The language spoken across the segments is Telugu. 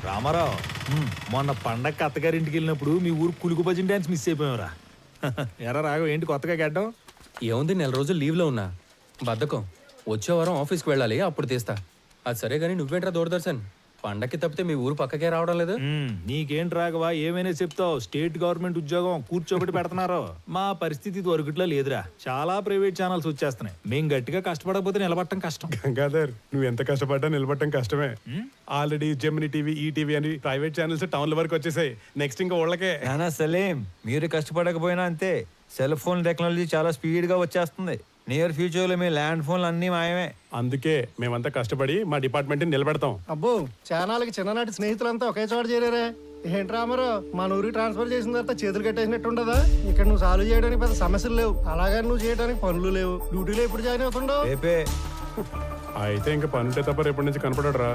రామారావు, మొన్న పండగ అత్తగారింటికి వెళ్ళినప్పుడు మీ ఊరు కులుకు భజన డాన్స్ మిస్ అయిపోయావురా. ఎరా రాఘవ, ఏంటి కొత్తగా గడ్డం? ఏముంది, 4 రోజులు లీవ్లో ఉన్నా. బద్ధకం. వచ్చే వారం ఆఫీస్కి వెళ్ళాలి, అప్పుడు తీస్తా. అది సరే కానీ నువ్వేంట్రా దూరదర్శన్, పండక్కి తప్పితే మీ ఊరు పక్కకే రావడం లేదు? నీకేంటి రాఘవ, ఏమైనా చెప్తావు. స్టేట్ గవర్నమెంట్ ఉద్యోగం కూర్చోబెట్టి పెడుతున్నారు. మా పరిస్థితి వరకుట్లో లేదురా. చాలా ప్రైవేట్ ఛానల్స్ వచ్చేస్తున్నాయి. మేం గట్టిగా కష్టపడకపోతే నిలబడటం కష్టం. గంగాధర్, నువ్వు ఎంత కష్టపడ్డా నిలబడటం కష్టమే. ఆల్రెడీ జెమిని టీవీ, ఈటీవీ అని ప్రైవేట్ ఛానల్స్ టౌన్ల వరకు వచ్చేసాయి. నెక్స్ట్ ఇంకా వాళ్ళకే. నానా సలీం, మీరు కష్టపడకపోయినా అంతే. సెల్ ఫోన్ టెక్నాలజీ చాలా స్పీడ్ గా వచ్చేస్తుంది. నియర్ ఫ్యూచర్ లో మీ ల్యాండ్ ఫోన్లు అన్ని మాయమే. అందుకే మేమంతా కష్టపడి మా డిపార్ట్మెంట్ ని నిలబెడతాం. అబ్బో, చానాలకి చిన్ననాటి స్నేహితులంతా ఒకే చోట చేరారే. ఏంటి రామారావు, మన ఊరికి ట్రాన్స్ఫర్ చేసిన తర్వాత చేతులు కట్టేసినట్టు ఉండదా? ఇక్కడ నువ్వు సాల్వ్ చేయడానికి పెద్ద సమస్యలు లేవు, అలాగే నువ్వు చేయడానికి పనులు లేవు. డ్యూటీలో ఎప్పుడు జాయిన్ అవుతుండవు? రేపే. అయితే ఇంకా పనుంటే తప్ప రేపటి నుంచి కనపడరా.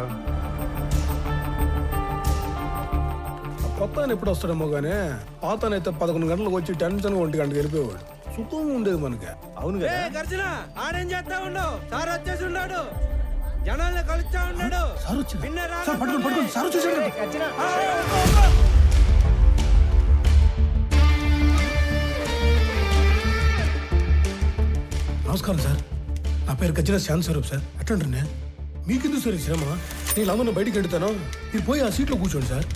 కొత్త ఎప్పుడు వస్తాడేమో గానీ పాతనైతే 11 గంటలకు వచ్చి టెన్షన్ 1 గంటకు వెళ్ళిపోయాడు. సుఖం ఉండేది మనకి. అవును కదా. గర్జన ఆడేం చేస్తా ఉండవు, సార్ వచ్చేసి ఉన్నాడు, జనాల్ని కలుస్తా ఉన్నాడు. నమస్కారం సార్, నా పేరు గజ్జల శాంత్ స్వరూప్ సార్. ఎట్లంటే మీకెందుకు సార్ శ్రమ? నేను అందరిని బయటికి వెళ్తాను, మీరు పోయి ఆ సీట్లో కూర్చోండి సార్.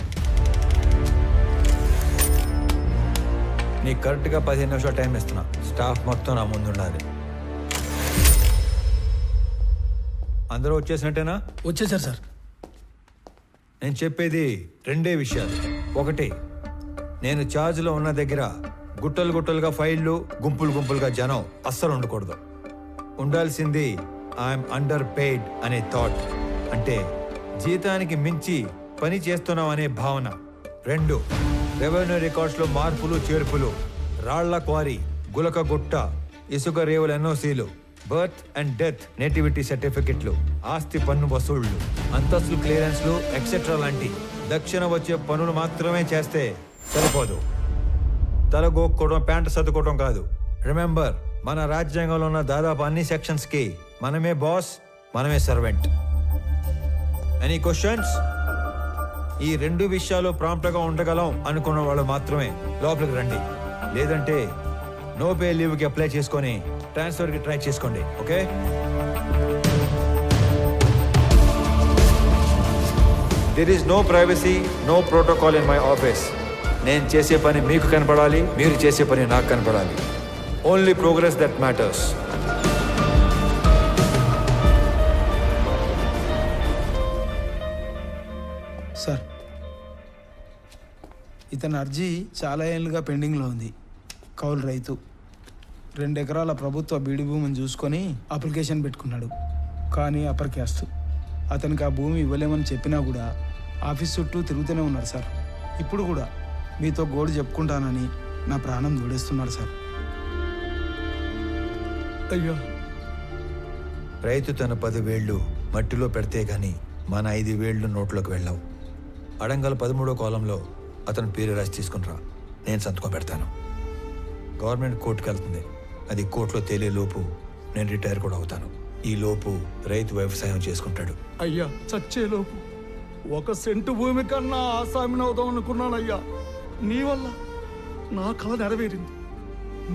నీకు కరెక్ట్ గా 15 నిమిషాలు టైం ఇస్తున్నా. స్టాఫ్ మొత్తం నా ముందు ఉండాలి. అందరూ వచ్చేసినట్టేనా? వచ్చేసారు సార్. నేను చెప్పేది 2 విషయాలు. ఒకటి, నేను ఛార్జ్లో ఉన్న దగ్గర గుట్టలు గుట్టలుగా ఫైళ్లు, గుంపులు గుంపులుగా జనం అస్సలు ఉండకూడదు. ఉండాల్సింది ఐఎమ్ అండర్ పెయిడ్ అనే థాట్, అంటే జీతానికి మించి పని చేస్తున్నాం అనే భావన. 2, రెవెన్యూ రికార్డ్స్లో మార్పులు చేర్పులు, రాళ్ల క్వారీ, గులక గుట్ట, ఇసుక రేవుల ఎన్ఓసీలు, బర్త్ అండ్ డెత్ నేటివిటీ సర్టిఫికెట్లు, ఆస్తి పన్ను వసూళ్లు, అంతస్తులు క్లియరెన్స్లు ఎక్సెట్రా లాంటి దక్షిణ వచ్చే పనులు మాత్రమే చేస్తే సరిపోదు. తలగోక్కోవడం, ప్యాంటు సర్దుకోవడం కాదు. రిమెంబర్, మన రాజ్యాంగంలో ఉన్న దాదాపు అన్ని సెక్షన్స్ కి మనమే బాస్, మనమే సర్వెంట్. Any questions? ఈ 2 విషయాలు ప్రాంప్ట్గా ఉండగలం అనుకున్న వాళ్ళు మాత్రమే లోపలికి రండి. లేదంటే నో పే లీవ్కి అప్లై చేసుకొని ట్రాన్స్ఫర్కి ట్రై చేసుకోండి. Okay? There is no privacy, no protocol in my office. నేను చేసే పని మీకు కనపడాలి, మీరు చేసే పని నాకు కనపడాలి. Only progress that matters. Sir, ఇతని అర్జీ చాలా ఏళ్ళుగా పెండింగ్లో ఉంది. కౌలు రైతు, 2 ఎకరాల ప్రభుత్వ బీడి భూమిని చూసుకొని అప్లికేషన్ పెట్టుకున్నాడు. కానీ అప్పర్ క్యాస్ట్. అతనికి ఆ భూమి ఇవ్వలేమని చెప్పినా కూడా ఆఫీస్ చుట్టూ తిరుగుతూనే ఉన్నాడు సార్. ఇప్పుడు కూడా మీతో గోడు చెప్పుకుంటానని నా ప్రాణం దూడేస్తున్నాడు సార్. అయ్యో, రైతు తన 10 వేళ్ళు మట్టిలో పెడితే గాని మన 5 వేళ్ళు నోట్లోకి వెళ్ళవు. అడంగల్ 13వ కాలంలో అతను పేరు రాసి తీసుకునిరా, నేను సంతకం పెడతాను. గవర్నమెంట్ కోర్టుకు వెళ్తుంది. అది కోర్టులో తేలే లోపు నేను రిటైర్ కూడా అవుతాను. ఈ లోపు రైతు వ్యవసాయం చేసుకుంటాడు. అయ్యా, చచ్చేలోపు 1 సెంటు భూమి కన్నా ఆసామిని అవుదాం అనుకున్నానయ్యా. నీ వల్ల నా కళ నెరవేరింది.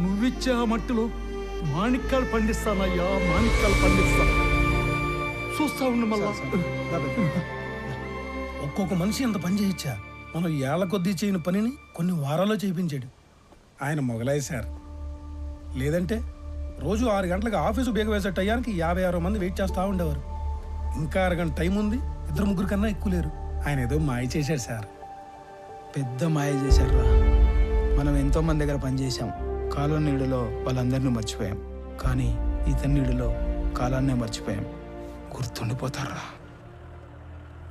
నువ్విచ్చే ఆ మట్టిలో మాణిక్యాలు పండిస్తానయ్యా, మాణిక్యాలు పండిస్తా. చూస్తా ఉండు మళ్ళా. ఒక్కొక్క మనిషి ఎంత పని చేయొచ్చా? మనం ఏళ్ల కొద్దీ చేయని పనిని కొన్ని వారాల్లో చేయించాడు ఆయన. మొగలాయి సార్. లేదంటే రోజు 6 గంటలకు ఆఫీసు బేగ వేసే టయానికి 56 మంది వెయిట్ చేస్తూ ఉండేవారు. ఇంకా 6 గంట టైం ఉంది, 2-3 కన్నా ఎక్కువ లేరు. ఆయన ఏదో మాయ చేశాడు సార్. పెద్ద మాయ చేశారా. మనం ఎంతో మంది దగ్గర పనిచేసాం. కాలం నీడలో వాళ్ళందరినీ మర్చిపోయాం. కానీ ఇతని నీడలో కాలాన్నే మర్చిపోయాం. గుర్తుండిపోతారా?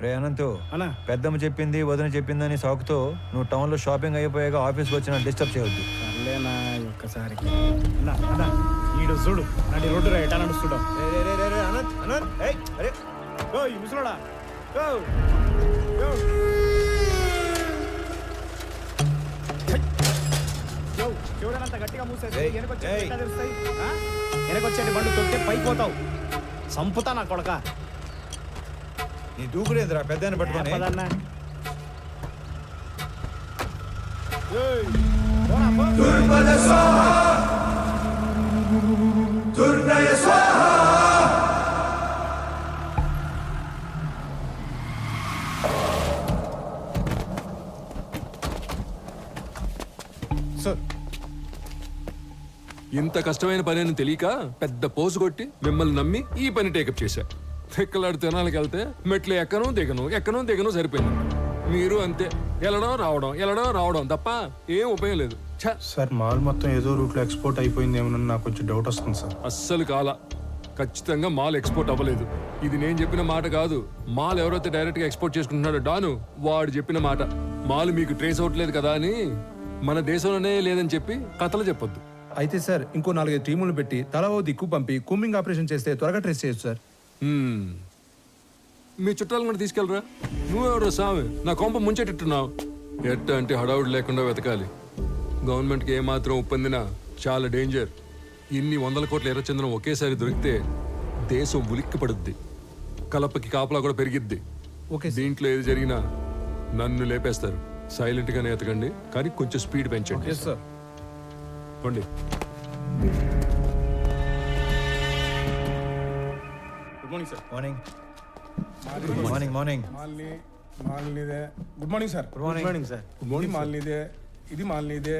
రే అనంతు, పెద్దమ్మ చెప్పింది, వదిన చెప్పిందని సాకుతో నువ్వు టౌన్లో షాపింగ్ అయిపోయాక ఆఫీస్కి వచ్చిన డిస్టర్బ్ చేయవద్దు. సర్లేనా, ఒక్కసారి ఈడు చూడు, నడి రోడ్డు రా, ఎటా నడుస్తుడా. ముసలోడా, చూడనంత గట్టిగా మూసేసి వెనకొచ్చేటి బండు తొక్కితే పైపోతావు. సంపుతా నా కొడక. నీ దూకుడేంద్రా పెద్ద పట్టుకొని పదన్నా ఇంత కష్టమైన పని అని తెలియక పెద్ద పోసు కొట్టి మిమ్మల్ని నమ్మి ఈ పని టేకప్ చేశా. ఎక్కలాడు తినాలకి వెళ్తే మెట్లు ఎక్కను దిగను సరిపోయింది. మీరు అంతే, వెళ్ళడం రావడం తప్ప ఏం ఉపయోగం లేదు. ఛ! సార్ మాల్ మొత్తం ఏదో రూట్లో ఎక్స్పోర్ట్ అయిపోయింది ఏమన్నా నాకు కొంచెం డౌట్ వస్తుంది సార్. అస్సలు ఖచ్చితంగా మాల్ ఎక్స్పోర్ట్ అవ్వలేదు. ఇది నేను చెప్పిన మాట కాదు. మాల్ ఎవరైతే డైరెక్ట్ గా ఎక్స్పోర్ట్ చేసుకుంటున్నాడో డాను వాడు చెప్పిన మాట. మాల్ మీకు ట్రేస్ అవ్వట్లేదు కదా అని మన దేశంలోనే లేదని చెప్పి కథలు చెప్పొద్దు. అయితే సార్ ఇంకో 4 టీములు పెట్టి తలా ఓ దిక్కు పంపి కూంబింగ్ ఆపరేషన్ చేస్తే త్వరగా ట్రేస్ చేయొచ్చు సార్. మీ చుట్టాలను కూడా తీసుకెళ్ళరా. నువ్వెవరో సామి నా కొంప ముంచెట్టున్నావు. ఎట్ట అంటే హడావుడి లేకుండా వెతకాలి. గవర్నమెంట్కి ఏమాత్రం ఒప్పందినా చాలా డేంజర్. ఇన్ని 100 కోట్ల ఎర్రచంద్రం ఒకేసారి దొరికితే దేశం ఉలిక్కి పడుద్ది. కలపకి కాపలా కూడా పెరిగిద్ది. దీంట్లో ఏది జరిగినా నన్ను లేపేస్తారు. సైలెంట్ గానే ఎతకండి, కానీ కొంచెం స్పీడ్ పెంచండి. పండి. మార్నింగ్ మార్నింగ్ మార్నింగ్ మాల్నీదే. Good morning sir. Good morning sir. ఇది మాల్నీదే, ఇది మాల్నీదే,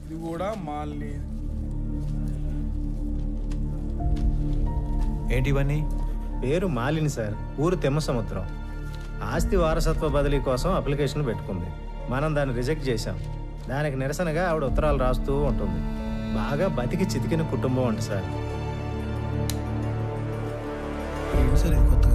ఇది కూడా మాల్నీ. ఏంటి ఇవన్నీ? పేరు మాలిని సార్, ఊరు తిమ్మసముద్రం. ఆస్తి వారసత్వ బదిలీ కోసం అప్లికేషన్ పెట్టుకుంది. మనం దాన్ని రిజెక్ట్ చేశాం. దానికి నిరసనగా ఆవిడ ఉత్తరాలు రాస్తూ ఉంటుంది. బాగా బతికి చితికిన కుటుంబం అంట సార్. ఏంటి సార్ ఇది కొత్తగా?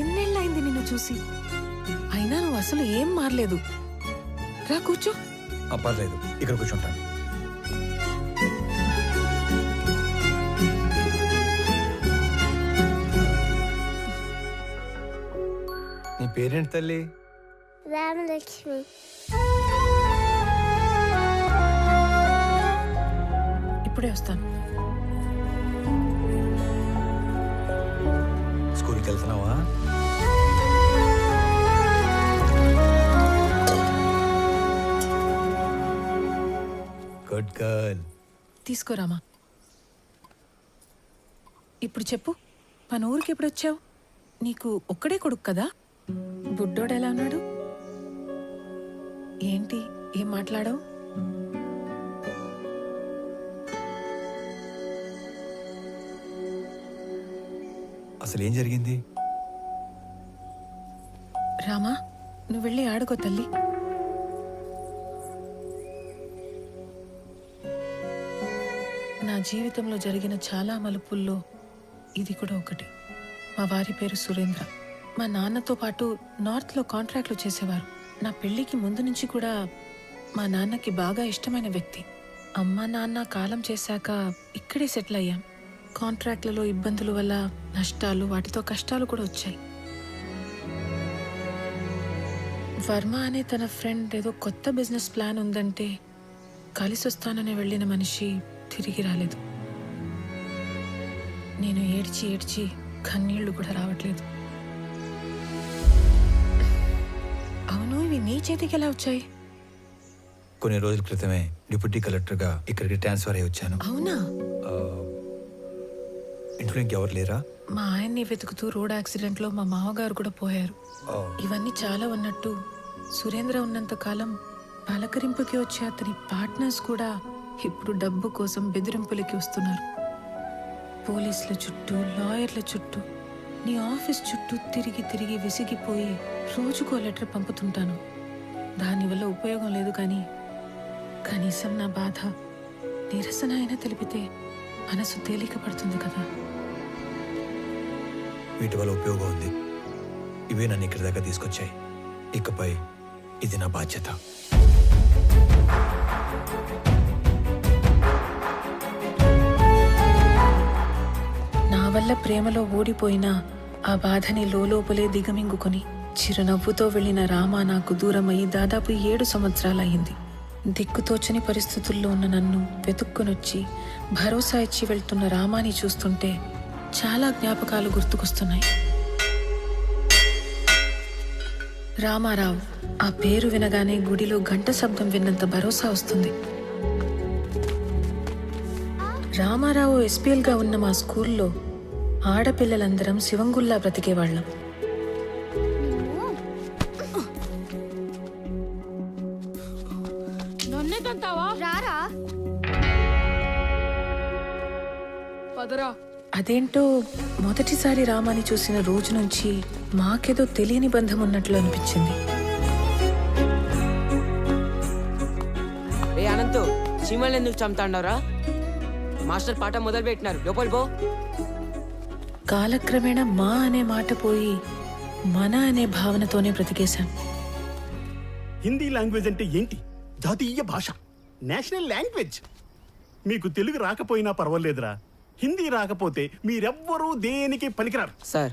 ఎన్నేళ్ళైంది నిన్ను చూసి? అయినా నువ్వు అసలు ఏం మారలేదు. రా కూర్చో. పర్లేదు, ఇక్కడ కూర్చుంటాను. నీ పేరేంటి తల్లి? రామలక్ష్మి. ఇప్పుడే వస్తాను. స్కూల్కి వెళ్తున్నావా? Good girl. తీసుకోరామా. ఇప్పుడు చెప్పు, మన ఊరికి ఎప్పుడు వచ్చావు? నీకు ఒక్కడే కొడుకు కదా? బుడ్డోడు ఎలా ఉన్నాడు? ఏంటి ఏం మాట్లాడావు? అసలు ఏం జరిగింది? రామా, నువ్వు వెళ్ళి ఆడుకో తల్లి. నా జీవితంలో జరిగిన చాలా మలుపుల్లో ఇది కూడా ఒకటి. మా వారి పేరు సురేంద్ర. మా నాన్నతో పాటు నార్త్లో కాంట్రాక్ట్లు చేసేవారు. నా పెళ్లికి ముందు నుంచి కూడా మా నాన్నకి బాగా ఇష్టమైన వ్యక్తి. అమ్మ నాన్న కాలం చేశాక ఇక్కడే సెటిల్ అయ్యాం. కాంట్రాక్ట్లలో ఇబ్బందుల వల్ల నష్టాలు, వాటితో కష్టాలు కూడా వచ్చాయి. వర్మ అనే తన ఫ్రెండ్ ఏదో కొత్త బిజినెస్ ప్లాన్ ఉందంటే కలిసి వస్తానని వెళ్ళిన మనిషి తిరిగి రాలేదు. నేను ఏడ్చి ఏడ్చి కన్నీళ్లు కూడా రావట్లేదు. అవును, ఇవి నీ చేతికి ఎలా వచ్చాయి? కొన్ని రోజుల క్రితమే డిప్యూటీ కలెక్టర్గా ఇక్కడికి ట్రాన్స్ఫర్ అయ్యి వచ్చాను. అవునా? ఇంట్లో ఇంకెవరు లేరా? మా ఆయన్ని వెతుకుతూ రోడ్ యాక్సిడెంట్లో మా మామగారు కూడా పోయారు. ఇవన్నీ చాలా ఉన్నట్టు సురేంద్ర ఉన్నంత కాలం పలకరింపుకి వచ్చే అతని పార్ట్నర్స్ కూడా ఇప్పుడు డబ్బు కోసం బెదిరింపులకి వస్తున్నారు. పోలీసుల చుట్టూ, లాయర్ల చుట్టూ, నీ ఆఫీస్ చుట్టూ తిరిగి తిరిగి విసిగిపోయి రోజుకో లెటర్ పంపుతుంటాను. దానివల్ల ఉపయోగం లేదు, కానీ కనీసం నా బాధ, నిరసన అయినా తెలిపితే మనసు తేలిక పడుతుంది కదా. వీటి వల్ల ఉపయోగం ఉంది. ఇవే నన్ను ఇక్కడి దాకా తీసుకొచ్చాయి. ఇకపై ఇది నా బాధ్యత. నా వల్ల ప్రేమలో ఓడిపోయినా ఆ బాధని లోపలే దిగమింగుకొని చిరునవ్వుతో వెళ్లిన రామ నాకు దూరమయ్యి దాదాపు 7 సంవత్సరాలయ్యింది. దిక్కుతోచని పరిస్థితుల్లో ఉన్న నన్ను వెతుక్కొనొచ్చి భరోసా ఇచ్చి వెళ్తున్న రామాని చూస్తుంటే చాలా జ్ఞాపకాలు గుర్తుకొస్తున్నాయి. రామారావు, ఆ పేరు వినగానే గుడిలో గంట శబ్దం విన్నంత భరోసా వస్తుంది. రామారావు ఎస్పీఎల్ గా ఉన్న మా స్కూల్లో ఆడపిల్లలందరం శివంగుల్లా బ్రతికేవాళ్ళం. అదేంటో మొదటిసారి రామాని చూసిన రోజు నుంచి మాకేదో తెలియని బంధం ఉన్నట్లు అనిపించింది. రే అనంతు, చీమల్ని ఎందుకు చంపుతాండవరా? మాస్టర్ పాట మొదలు పెట్టినారు, లోపల పో. కాలక్రమేణా మా అనే మాట పోయి మన అనే భావనతోనే బ్రతికేశాం. హిందీ లాంగ్వేజ్ అంటే ఏంటి? జాతీయ భాష, నేషనల్ లాంగ్వేజ్. మీకు తెలుగు రాకపోయినా పర్వాలేదురా, హిందీ రాకపోతే మీరెవ్వరూ దేనికి పనికిరారు. సార్,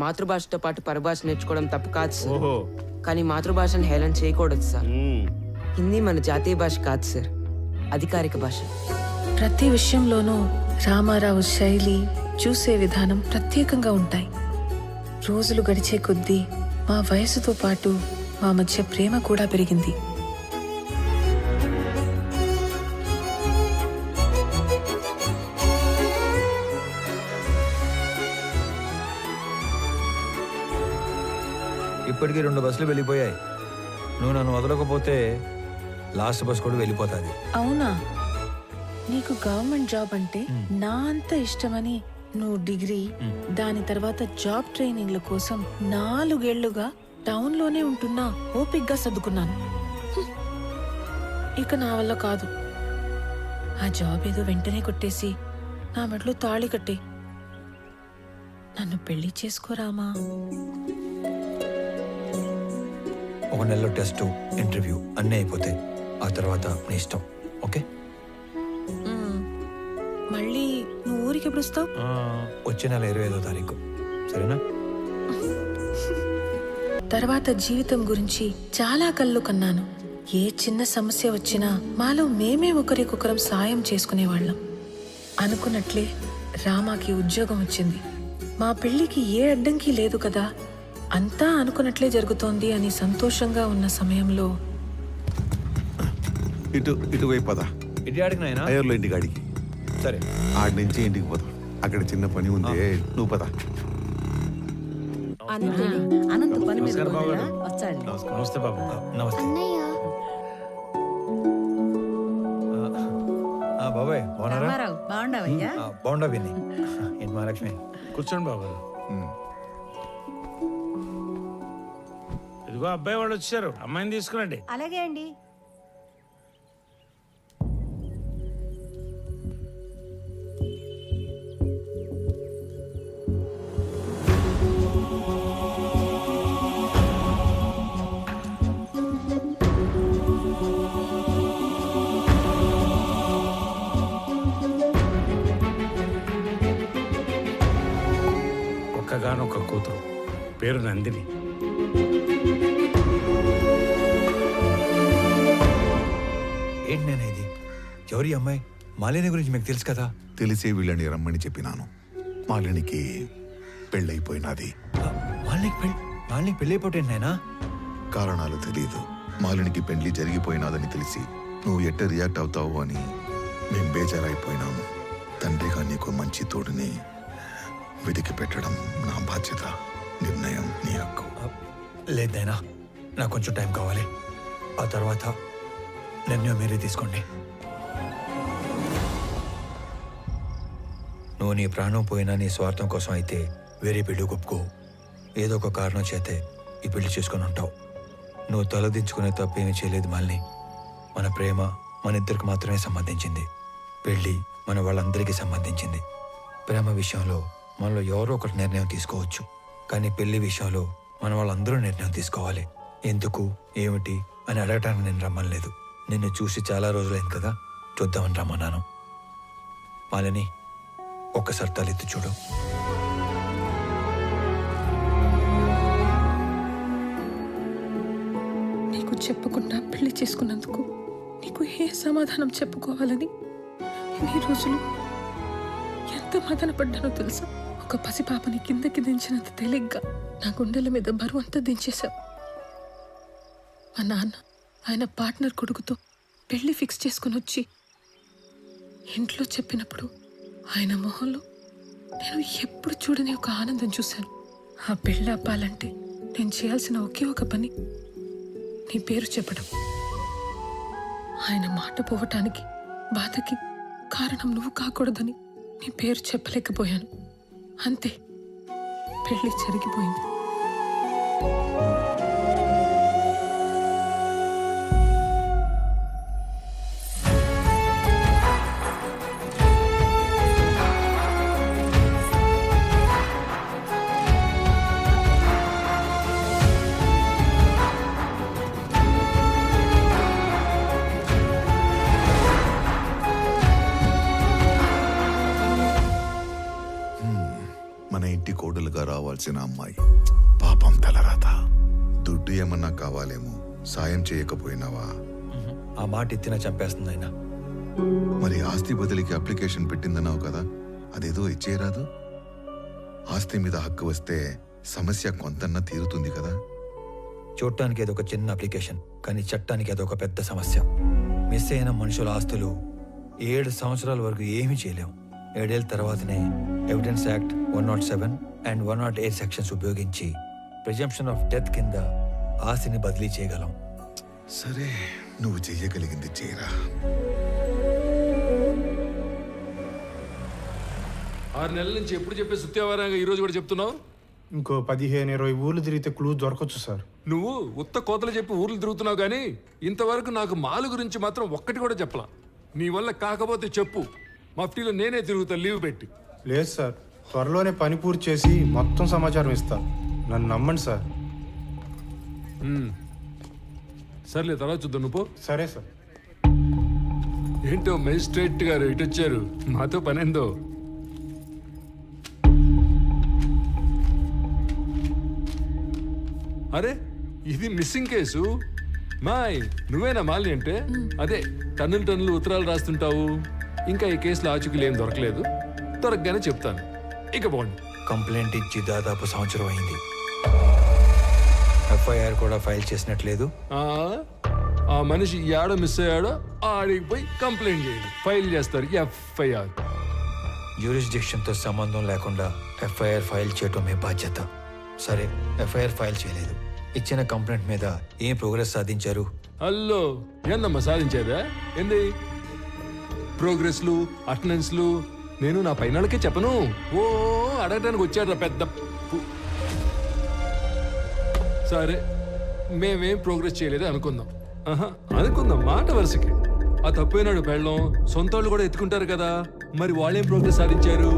మాతృభాషతో పాటు పరభాష నేర్చుకోవడం తప్పు కాదు సార్. కానీ మాతృభాషను హేళన చేయకూడదు సార్. హిందీ మన జాతీయ భాష కాదు సార్, అధికారిక భాష. ప్రతి విషయంలోనూ రామారావు శైలి, చూసే విధానం ప్రత్యేకంగా ఉంటాయి. రోజులు గడిచే కొద్దీ మా వయసుతో పాటు మా మధ్య ప్రేమ కూడా పెరిగింది. ఇప్పటికీ 2 బస్సులు వెళ్ళిపోయాయి. నువ్వు నన్ను వదలకపోతే లాస్ట్ బస్ కూడా వెళ్ళిపోతుంది. అవునా? నీకు గవర్నమెంట్ జాబ్ అంటే నా అంత ఇష్టమని నువ్వు డిగ్రీ, దాని తర్వాత జాబ్ ట్రైనింగ్ల కోసం 4 ఏళ్లుగా టౌన్ లోనే ఉంటున్నా ఓపిగ్గా సర్దుకున్నాను. ఇక నా వల్ల కాదు. ఆ జాబ్ ఏదో వెంటనే కొట్టేసి నా మెడలో తాళి కట్టే నన్ను పెళ్లి చేసుకోరామా? 1 నెలలో టెస్ట్, ఇంటర్వ్యూ అన్నీ అయిపోతాయి. ఆ తర్వాత నీ ఇష్టం. ఓకే? మళ్ళీ నువ్వు ఊరికి ఎప్పుడు వస్తావు? వచ్చే నెల 25వ తారీఖు. సరేనా? తర్వాత జీవితం గురించి చాలా కళ్ళు కన్నాను. ఏ చిన్న సమస్య వచ్చినా మాలో మేమే ఒకరికొకరం సాయం చేసుకునేవాళ్ళం. అనుకున్నట్లే రామాకి ఉద్యోగం వచ్చింది. మా పెళ్లికి ఏ అడ్డంకి లేదు కదా, అంతా అనుకున్నట్లే జరుగుతోంది అని సంతోషంగా ఉన్న సమయంలో ఇటువైపు పద. ఇటు నాయనా? అయ్యర్లో ఇంటికాడికి. సరే, ఆడి నుంచి ఇంటికి పోదాం. అక్కడ చిన్న పని ఉంది, నువ్వు పద. అనంత పని మీద వచ్చాడు. నమస్తే బాబు. నమస్తే బాబాయ్. బాగున్నారా? బాగుండవయ్యా? బాగుండా విని. ఏంటి మహాలక్ష్మి? కూర్చోండి బాబు. ఇదిగో అబ్బాయి వాళ్ళు వచ్చారు, అమ్మాయిని తీసుకురండి. అలాగే అండి. ఒక్కగానొక్క కూతురు, పేరు నందిని. ఏంటి నేను ఇది? ఎవరి అమ్మాయి? మాలిని గురించి మీకు తెలుసు కదా? తెలిసే వీళ్ళని రమ్మని చెప్పినాను. మాలినికి పెళ్ళైపోయినది. మాలినికి పెళ్ళైపోతే నాయనా? కారణాలు తెలియదు. మాలినికి పెళ్లి జరిగిపోయినాదని తెలిసి నువ్వు ఎట్ట రియాక్ట్ అవుతావు అని మేం బేజారైపోయినాము. తండ్రిగా నీకు మంచి తోడుని వెతికి పెట్టడం నా బాధ్యత. నిర్ణయం నీ హక్కు. లేదైనా నాకు కొంచెం టైం కావాలి. ఆ తర్వాత నిర్ణయం మీరే తీసుకోండి. నువ్వు నీ ప్రాణం పోయినా నీ స్వార్థం కోసం అయితే వేరే పెళ్లి ఒప్పుకో. ఏదో ఒక కారణం చేతే ఈ పెళ్లి చేసుకుని ఉంటావు. నువ్వు తలదించుకునే తప్పేమీ చేయలేదు మాలిని. మన ప్రేమ మన ఇద్దరికి మాత్రమే సంబంధించింది. పెళ్లి మన వాళ్ళందరికీ సంబంధించింది. ప్రేమ విషయంలో మనలో ఎవరో ఒకటి నిర్ణయం తీసుకోవచ్చు, కానీ పెళ్లి విషయంలో మన వాళ్ళందరూ నిర్ణయం తీసుకోవాలి. ఎందుకు ఏమిటి అని అడగటానికి నేను రమ్మనలేదు. నిన్ను చూసి చాలా రోజులైంది కదా, చూద్దామని రమ్మన్నాను. మాలిని, ఒక్కసారి తలెత్తి చూడు. నీకు చెప్పకుండా పెళ్లి చేసుకున్నందుకు నీకు ఏ సమాధానం చెప్పుకోవాలని ఇన్ని రోజులు ఎంత మదనపడ్డానో తెలుసా? ఒక పసిపాపని కిందకి దించినంత తేలిగ్గా నా గుండెల మీద బరువు అంతా దించేశావు. మా నాన్న ఆయన పార్ట్నర్ కొడుకుతో పెళ్లి ఫిక్స్ చేసుకుని వచ్చి ఇంట్లో చెప్పినప్పుడు ఆయన మొహంలో నేను ఎప్పుడు చూడని ఒక ఆనందం చూశాను. ఆ పెళ్ళి అప్పాలంటే నేను చేయాల్సిన ఒకే ఒక పని నీ పేరు చెప్పడం. ఆయన మాట పోవటానికి బాధకి కారణం నువ్వు కాకూడదని నీ పేరు చెప్పలేకపోయాను. అంతే, పెళ్లి జరిగిపోయింది. మన ఇంటి కోడలుగా రావాల్సిన అమ్మాయి పాపం తలరాత. దుడ్డు ఏమన్నా కావాలేమో, సాయం చేయకపోయినావా? ఆ మాట ఎత్తినా చంపేస్తుంది ఆయన. మరి ఆస్తి బదిలీకి అప్లికేషన్ పెట్టిందన్నావు కదా, అదేదో ఇచ్చేయరాదు? ఆస్తి మీద హక్కు వస్తే సమస్య కొంతన్నా తీరుతుంది కదా. చూడటానికి అదొక చిన్న అప్లికేషన్, కానీ చట్టానికి అదొక పెద్ద సమస్య. మిస్ అయిన మనుషుల ఆస్తులు 7 సంవత్సరాల వరకు ఏమీ చేయలేము. 7 ఏళ్ళ తర్వాతనే ఎవిడెన్స్ యాక్ట్ 107 అండ్ 108 సెక్షన్స్ ఉపయోగించి ప్రిజంప్షన్ ఆఫ్ డెత్ కింద ఆస్తిని బదిలీ చేయగలం. సరే, నువ్వు చెయ్యగలిగింది చేయరా. 6 నెలల నుంచి ఎప్పుడు చెప్పే సుత్యావారంగా ఈ రోజు కూడా చెప్తున్నావు? ఇంకో 15-20 ఊర్లు తిరిగితే క్లూ దొరకచ్చు సార్. నువ్వు ఉత్త కోతలు చెప్పి ఊర్లు తిరుగుతున్నావు కానీ ఇంతవరకు నాకు మాలు గురించి మాత్రం ఒక్కటి కూడా చెప్పలా. నీ వల్ల కాకపోతే చెప్పు, మఫ్టీలో నేనే తిరుగుతా లీవ్ పెట్టి. లేదు సార్, త్వరలోనే పని పూర్తి చేసి మొత్తం సమాచారం ఇస్తా. నన్ను నమ్మండి సార్. సర్లే, తర్వాత చూద్దాం. నువ్వు సరే సార్. ఏంటో మెజిస్ట్రేట్ గారు ఇటు వచ్చారు, మాతో పనేందో. అరే, ఇది మిస్సింగ్ కేసు. మాయ్, నువ్వేనా మాలి అంటే? అదే టన్నులు ఉత్తరాలు రాస్తుంటావు. ఇంకా ఈ కేసులో ఆచూకీలు ఏం దొరకలేదు, దొరకగానే చెప్తాను. ఇక బాగుంది. కంప్లైంట్ ఇచ్చి దాదాపు సంవత్సరం అయింది. ఎఫ్ఐఆర్ కూడా ఫైల్ చేసినట్లేదు. ఆ మనిషి ఏడో మిస్ అయ్యాడో ఆడికి పోయి కంప్లైంట్ చేయండి, ఫైల్ చేస్తారు ఎఫ్ఐఆర్. జ్యూరిస్డిక్షన్తో సంబంధం లేకుండా ఎఫ్ఐఆర్ ఫైల్ చేయటం మీ బాధ్యత. సరే, ఎఫ్ఐఆర్ ఫైల్ చేయలేదు. ఇచ్చిన కంప్లైంట్ మీద ఏం ప్రోగ్రెస్ సాధించారు? హలో, ఏందమ్మా సాధించేదా? ఏంది ప్రోగ్రెస్లు, అటెండెన్స్లు? నేను నా పైనకే చెప్పను. ఓ అడగడానికి వచ్చాడు పెద్ద. సరే, మేమేం ప్రోగ్రెస్ చేయలేదు అనుకుందాం. అనుకుందాం మాట వరుసకి. ఆ తప్పైనాడు పెళ్ళం, సొంత వాళ్ళు కూడా ఎత్తుకుంటారు కదా, మరి వాళ్ళేం ప్రోగ్రెస్ సాధించారు?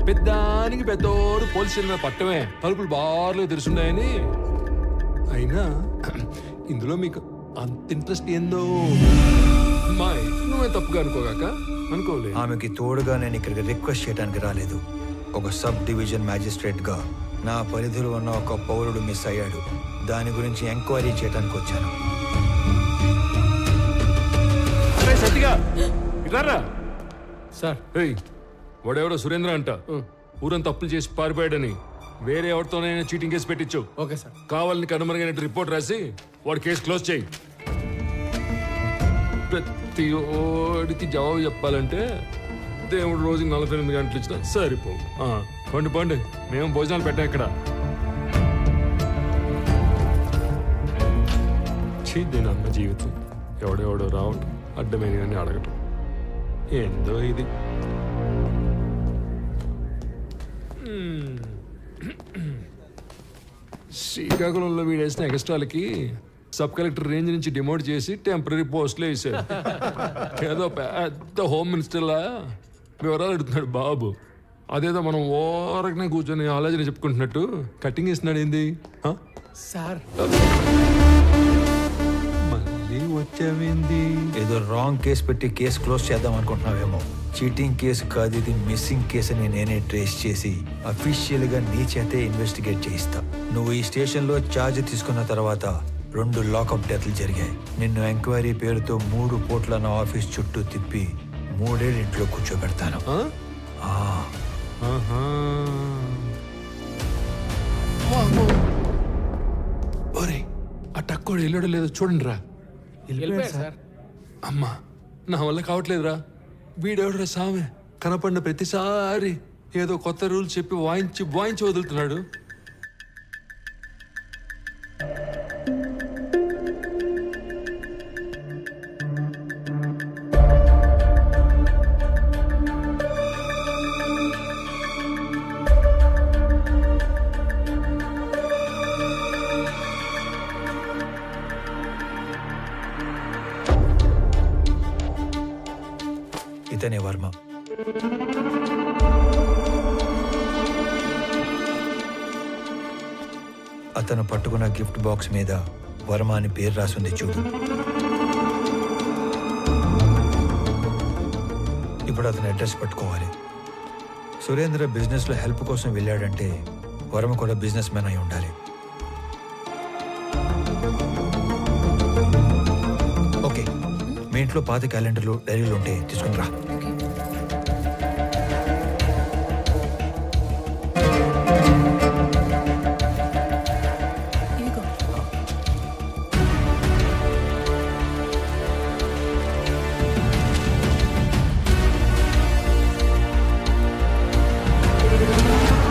పెద్దానికి పెద్దోడు పోలీస్ స్టేషన్ మీద పట్టమే, తలుపులు బార్లు తెరుచున్నాయని. అయినా ఇందులో మీకు అంత ఇంట్రెస్ట్ ఏందో? మాయ్, నువ్వే తప్పుగా అనుకోగాక. అనుకోలే. ఆమెకి తోడుగా నేను ఇక్కడికి రిక్వెస్ట్ చేయడానికి రాలేదు. ఒక సబ్ డివిజన్ మ్యాజిస్ట్రేట్ గా నా పరిధిలో ఉన్న ఒక పౌరుడు మిస్ అయ్యాడు. దాని గురించి ఎంక్వైరీ చేయడానికి వచ్చాను. సార్, వాడెవడో సురేంద్ర అంట, ఊరంతా అప్పులు చేసి పారిపోయాడని వేరే ఎవరితోనైనా చీటింగ్ కేసు పెట్టించు. Okay sir. కావాలని కనుమరుగైనట్టు రిపోర్ట్ రాసి వాడి కేసు క్లోజ్ చేయి. ప్రతి ఓడికి జవాబు చెప్పాలంటే దేవుడు రోజుకి 48 గంటలు ఇచ్చినా సరిపో. పండి పండి, మేము భోజనాలు పెట్టాం ఇక్కడ. దీని అన్న జీవితం ఎవడెవడో రావటం, అడ్డమైన కానీ అడగటం, ఏందో ఇది. శ్రీకాకుళంలో వీడేసిన ఎక్స్ట్రాలకి సబ్ కలెక్టర్ రేంజ్ నుంచి డిమోట్ చేసి టెంపరీ పోస్టులు వేసారు. ఏదో పెద్ద హోమ్ మినిస్టర్లా వివరాలు అడుగుతున్నాడు బాబు. అదేదో మనం ఓరకనే కూర్చొని ఆలోచన చెప్పుకుంటున్నట్టు కటింగ్ ఇస్తున్నాడు. ఏంది సార్? వచ్చావింది ఏదో రాంగ్ కేసు పెట్టి కేసు క్లోజ్ చేద్దాం అనుకుంటున్నావేమో. చీటింగ్ కేసు కాదు ఇది, మిస్సింగ్ కేసు అని నేనే ట్రేస్ చేసి అఫీషియల్ గా నీ చేతే ఇన్వెస్టిగేట్ చేయిస్తా. నువ్వు ఈ స్టేషన్ లో ఛార్జ్ తీసుకున్న తర్వాత 2 లాకప్ డెత్లు జరిగాయి. నిన్ను ఎంక్వైరీ పేరుతో 3 పూట్ల నా ఆఫీస్ చుట్టూ తిప్పి 3 ఏళ్ళు ఇంట్లో కూర్చోబెడతాను. ఒరే ఆ టక్కోడు వెళ్ళాడో లేదో చూడండి రా. అమ్మా నా వల్ల కావట్లేదురా. వీడెవడరా సామె కనపడిన ప్రతిసారి ఏదో కొత్త రూల్స్ చెప్పి వాయించి వదులుతున్నాడు. ఇతనే వర్మ. అతను పట్టుకున్న గిఫ్ట్ బాక్స్ మీద వర్మ అని పేరు రాసింది చూడు. ఇప్పుడు అతని అడ్రస్ పట్టుకోవాలి. సురేంద్ర బిజినెస్ లో హెల్ప్ కోసం వెళ్ళాడంటే వర్మ కూడా బిజినెస్ మ్యాన్ అయి ఉండాలి. ఓకే, మీ ఇంట్లో పాత క్యాలెండర్లు డైరీలు ఉంటే తీసుకుని రా.